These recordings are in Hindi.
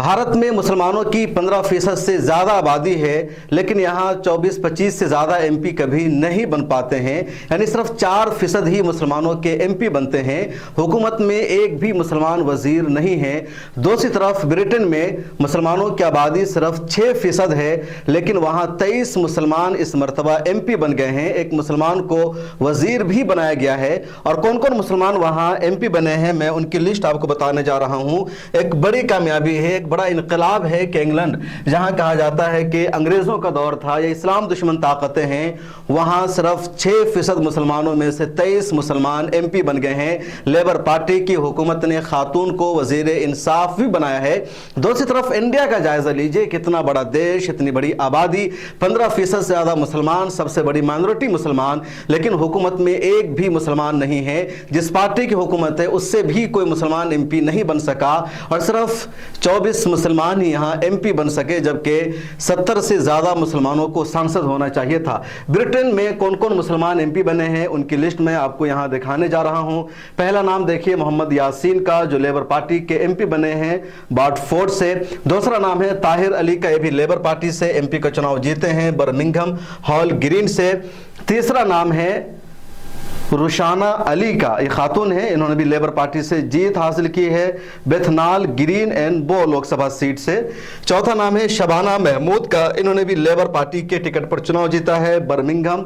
भारत में मुसलमानों की 15% से ज़्यादा आबादी है, लेकिन यहाँ 24-25 से ज़्यादा एमपी कभी नहीं बन पाते हैं। यानी सिर्फ 4% ही मुसलमानों के एमपी बनते हैं। हुकूमत में एक भी मुसलमान वजीर नहीं है। दूसरी तरफ ब्रिटेन में मुसलमानों की आबादी सिर्फ 6% है, लेकिन वहाँ 23 मुसलमान इस मरतबा एमपी बन गए हैं। एक मुसलमान को वजीर भी बनाया गया है। और कौन कौन मुसलमान वहाँ एमपी बने हैं, मैं उनकी लिस्ट आपको बताने जा रहा हूँ। एक बड़ी कामयाबी है, एक बड़ा इनकलाब है कि इंग्लैंड, जहां कहा जाता है कि अंग्रेजों का दौर था या इस्लाम दुश्मन ताकतें हैं, वहां सिर्फ 6% मुसलमानों में से 23 मुसलमान एमपी बन गए हैं। लेबर पार्टी की हुकूमत ने खातून को वजीर इंसाफ भी बनाया है। दूसरी तरफ इंडिया का जायजा लीजिए, कितना बड़ा देश, इतनी बड़ी आबादी, 15% से ज्यादा मुसलमान, सबसे बड़ी माइनॉरिटी मुसलमान, लेकिन हुकूमत में एक भी मुसलमान नहीं है। जिस पार्टी की हुकूमत है उससे भी कोई मुसलमान एमपी नहीं बन सका और सिर्फ 24 मुसलमान ही यहाँ एमपी बन सके, जबकि 70 से ज्यादा मुसलमानों को सांसद होना चाहिए था। ब्रिटेन में कौन कौन मुसलमान एमपी बने हैं उनकी लिस्ट मैं आपको यहाँ दिखाने जा रहा हूँ। पहला नाम देखिए मोहम्मद यासीन का, जो लेबर पार्टी के एमपी बने हैं बाटफोर्ड से। दूसरा नाम है ताहिर अली का, ये भी लेबर पार्टी से एमपी का चुनाव जीते हैं बर्मिंघम हॉल ग्रीन से। तीसरा नाम है रुशाना अली का, ये खातून है, इन्होंने भी लेबर पार्टी से जीत हासिल की है बेथनाल ग्रीन एंड बो लोकसभा सीट से। चौथा नाम है शबाना महमूद का, इन्होंने भी लेबर पार्टी के टिकट पर चुनाव जीता है बर्मिंघम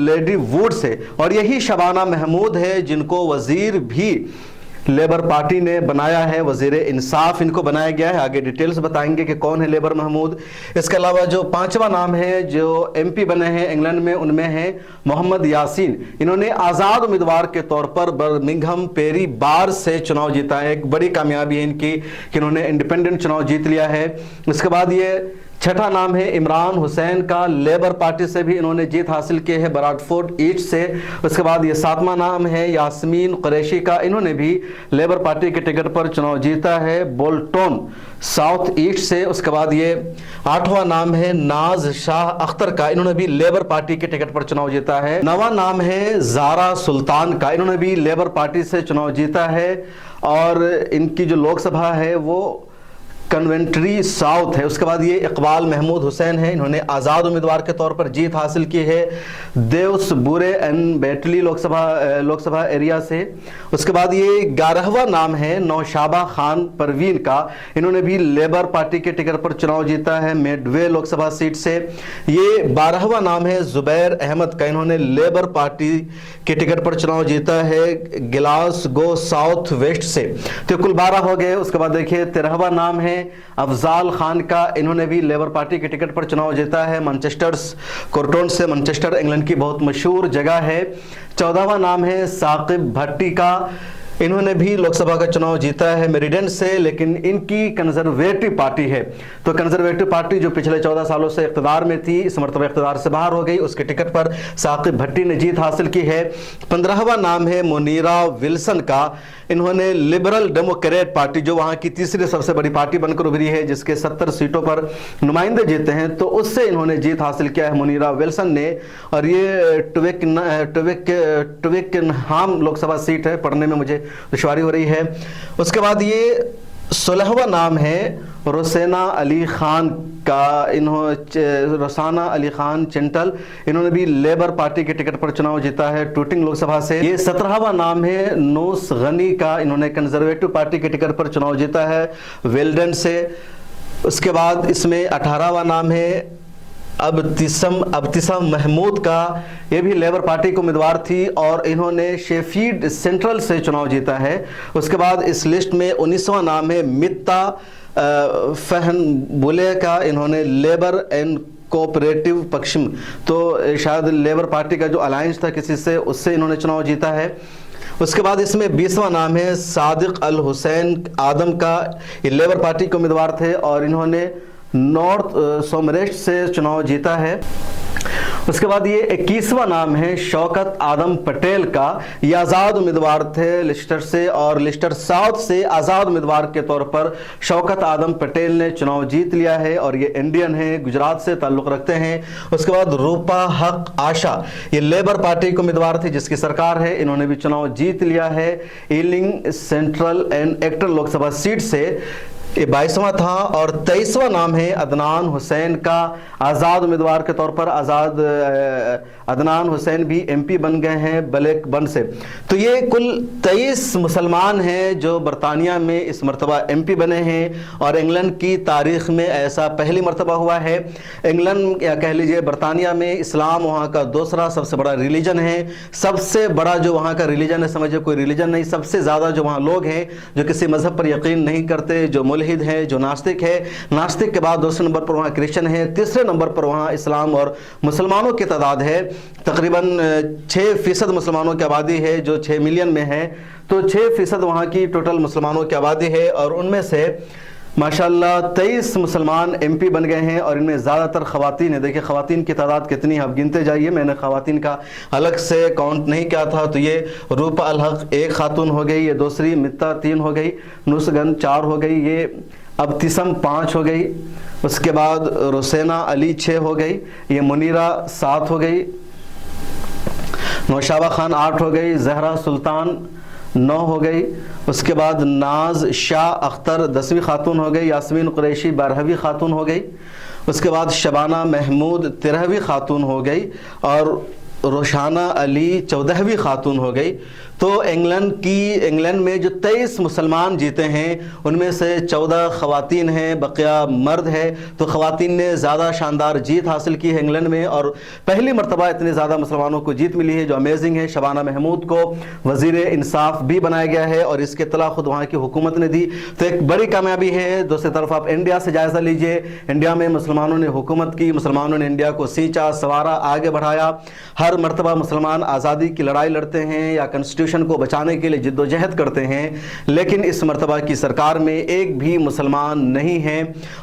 लेडी वुड से। और यही शबाना महमूद है जिनको वजीर भी लेबर पार्टी ने बनाया है, वजीर इंसाफ इनको बनाया गया है। आगे डिटेल्स बताएंगे कि कौन है लेबर महमूद। इसके अलावा जो पांचवा नाम है जो एमपी बने हैं इंग्लैंड में, उनमें है मोहम्मद यासीन। इन्होंने आज़ाद उम्मीदवार के तौर पर बर्मिंघम पेरी बार से चुनाव जीता है। एक बड़ी कामयाबी है इनकी कि इन्होंने इंडिपेंडेंट चुनाव जीत लिया है। उसके बाद ये छठा नाम है इमरान हुसैन का, लेबर पार्टी से भी इन्होंने जीत हासिल की है बराडफोर्ड ईस्ट से। उसके बाद ये सातवां नाम है यास्मीन कुरैशी का, इन्होंने भी लेबर पार्टी के टिकट पर चुनाव जीता है बोल्टन साउथ ईस्ट से। उसके बाद ये आठवां नाम है नाज शाह अख्तर का, इन्होंने भी लेबर पार्टी के टिकट पर चुनाव जीता है। नवा नाम है जारा सुल्तान का, इन्होंने भी लेबर पार्टी से चुनाव जीता है और इनकी जो लोकसभा है वो कन्वेंट्री साउथ है। उसके बाद ये इकबाल महमूद हुसैन है, इन्होंने आज़ाद उम्मीदवार के तौर पर जीत हासिल की है देवस बुरे एंड बैटली लोकसभा एरिया से। उसके बाद ये 11वां नाम है नौशाबा खान परवीन का, इन्होंने भी लेबर पार्टी के टिकट पर चुनाव जीता है मेडवे लोकसभा सीट से। ये 12वां नाम है जुबैर अहमद का, इन्होंने लेबर पार्टी के टिकट पर चुनाव जीता है ग्लासगो साउथ वेस्ट से। तो कुल 12 हो गए। उसके बाद देखिए 13वां नाम है अफजाल खान का, इन्होंने भी लेबर पार्टी के टिकट पर चुनाव जीता है मैनचेस्टर कोर्टोन से। मैनचेस्टर इंग्लैंड की बहुत मशहूर जगह है। 14वां नाम है साकिब भट्टी का, इन्होंने भी लोकसभा का चुनाव जीता है मेरिडेन से, लेकिन इनकी कंजर्वेटिव पार्टी है। तो कंजर्वेटिव पार्टी जो पिछले 14 सालों से इख्तिदार में थी, इस मरतबा इख्तिदार से बाहर हो गई, उसके टिकट पर साकिब भट्टी ने जीत हासिल की है। 15वां नाम है मुनीरा विल्सन का, इन्होंने लिबरल डेमोक्रेट पार्टी, जो वहाँ की तीसरी सबसे बड़ी पार्टी बनकर उभरी है, जिसके 70 सीटों पर नुमाइंदे जीते हैं, तो उससे इन्होंने जीत हासिल किया है मुनीरा विल्सन ने। और ये ट्विकनहाम लोकसभा सीट है, पढ़ने में मुझे दुश्वारी हो रही है। उसके बाद ये 16वां नाम है रोसेना अली खान का, रोसाना अली खान चिंटल, इन्होंने भी लेबर पार्टी के टिकट पर चुनाव जीता है टूटिंग लोकसभा से। ये 17वां नाम है नूस गनी का, इन्होंने कंजर्वेटिव पार्टी के टिकट पर चुनाव जीता है वेल्डन से। उसके बाद इसमें 18वां नाम है अब्तिसम महमूद का, ये भी लेबर पार्टी की उम्मीदवार थी और इन्होंने शेफील्ड सेंट्रल से चुनाव जीता है। उसके बाद इस लिस्ट में 19वां नाम है मित्ता फहन बुले का, इन्होंने लेबर एंड कोऑपरेटिव पश्चिम, तो शायद लेबर पार्टी का जो अलायंस था किसी से, उससे इन्होंने चुनाव जीता है। उसके बाद इसमें 20वां नाम है सादिक अल हुसैन आदम का, ये लेबर पार्टी के उम्मीदवार थे और इन्होंने नॉर्थ सोमरेस्ट से चुनाव जीता है। उसके बाद ये 21वां नाम है शौकत आदम पटेल का, ये आज़ाद उम्मीदवार थे लिस्टर से और लिस्टर साउथ से आज़ाद उम्मीदवार के तौर पर शौकत आदम पटेल ने चुनाव जीत लिया है और ये इंडियन है, गुजरात से ताल्लुक़ रखते हैं। उसके बाद रूपा हक आशा, ये लेबर पार्टी के उम्मीदवार थे जिसकी सरकार है, इन्होंने भी चुनाव जीत लिया है ailing central and actor Lok Sabha seat से। ये 22वां था और 23वां नाम है अदनान हुसैन का। आज़ाद उम्मीदवार के तौर पर अदनान हुसैन भी एमपी बन गए हैं ब्लैकबर्न से। तो ये कुल 23 मुसलमान हैं जो बरतानिया में इस मरतबा एमपी बने हैं और इंग्लैंड की तारीख़ में ऐसा पहली मरतबा हुआ है। इंग्लैंड या कह लीजिए बरतानिया में इस्लाम वहाँ का दूसरा सबसे बड़ा रिलीजन है। सबसे बड़ा जो वहाँ का रिलीजन है, समझिए कोई रिलीजन नहीं, सबसे ज़्यादा जो वहाँ लोग हैं जो किसी मज़हब पर यकीन नहीं करते, जो मुल्हिद है, जो नास्तिक है। नास्तिक के बाद दूसरे नंबर पर वहाँ क्रिश्चियन है, तीसरे नंबर पर वहाँ इस्लाम और मुसलमानों की तादाद है। तकरीबन 6% मुसलमानों की आबादी है जो 6 मिलियन में है। तो 6% वहाँ की टोटल मुसलमानों की आबादी है और उनमें से माशाल्लाह 23 मुसलमान एमपी बन गए हैं और इनमें ज़्यादातर ख़वातीन है। देखिए ख़वातीन की तादाद कितनी है, आप गिनते जाइए। मैंने ख़वातीन का अलग से काउंट नहीं किया था। तो ये रूपा अल हक 1 खातून हो गई, ये दूसरी मित्ता 3 हो गई, नुसगन 4 हो गई, ये अब्तिसम 5 हो गई, उसके बाद रुसैना अली 6 हो गई, ये मुनीरा 7 हो गई, नौशाबा खान 8 हो गई, जहरा सुल्तान 9 हो गई, उसके बाद नाज शाह अख्तर 10वीं खातून हो गई, यास्मीन कुरैशी 12वीं खातून हो गई, उसके बाद शबाना महमूद 13वीं खातून हो गई और रोशाना अली 14वीं खातून हो गई। तो इंग्लैंड में जो 23 मुसलमान जीते हैं उनमें से 14 ख़वातीन हैं, बकिया मर्द है। तो ख़वातीन ने ज़्यादा शानदार जीत हासिल की है इंग्लैंड में और पहली मरतबा इतने ज़्यादा मुसलमानों को जीत मिली है जो अमेजिंग है। शबाना महमूद को वज़ीर इंसाफ भी बनाया गया है और इसके इत्तला खुद वहाँ की हुकूमत ने दी। तो एक बड़ी कामयाबी है। दूसरी तरफ आप इंडिया से जायज़ा लीजिए, इंडिया में मुसलमानों ने हुकूमत की, मुसलमानों ने इंडिया को सींचा सवारा आगे बढ़ाया। हर मरतबा मुसलमान आज़ादी की लड़ाई लड़ते हैं या कॉन्स्टिट्यूशन को बचाने के लिए जिद्दोजहद करते हैं, लेकिन इस मरतबा की सरकार में एक भी मुसलमान नहीं है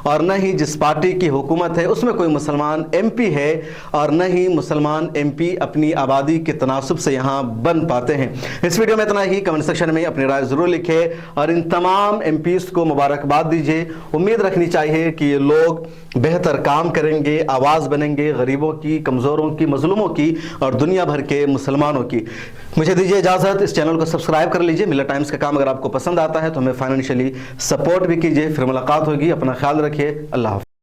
और न ही जिस पार्टी की हुकूमत है उसमें कोई मुसलमान एमपी है और न ही मुसलमान एमपी अपनी आबादी के तनासुब से यहाँ बन पाते हैं। इस वीडियो में इतना ही। कमेंट सेक्शन में अपनी राय ज़रूर लिखें और इन तमाम एमपीज़ को मुबारकबाद दीजिए। उम्मीद रखनी चाहिए कि ये लोग बेहतर काम करेंगे, आवाज़ बनेंगे गरीबों की, कमज़ोरों की, मजलूमों की और दुनिया भर के मुसलमानों की। मुझे दीजिए इजाज़त। इस चैनल को सब्सक्राइब कर लीजिए। मिलत टाइम्स का काम अगर आपको पसंद आता है तो हमें फाइनेंशियली सपोर्ट भी कीजिए। फिर मुलाकात होगी। अपना ख्याल रखिए। अल्लाह हाफ़िज़।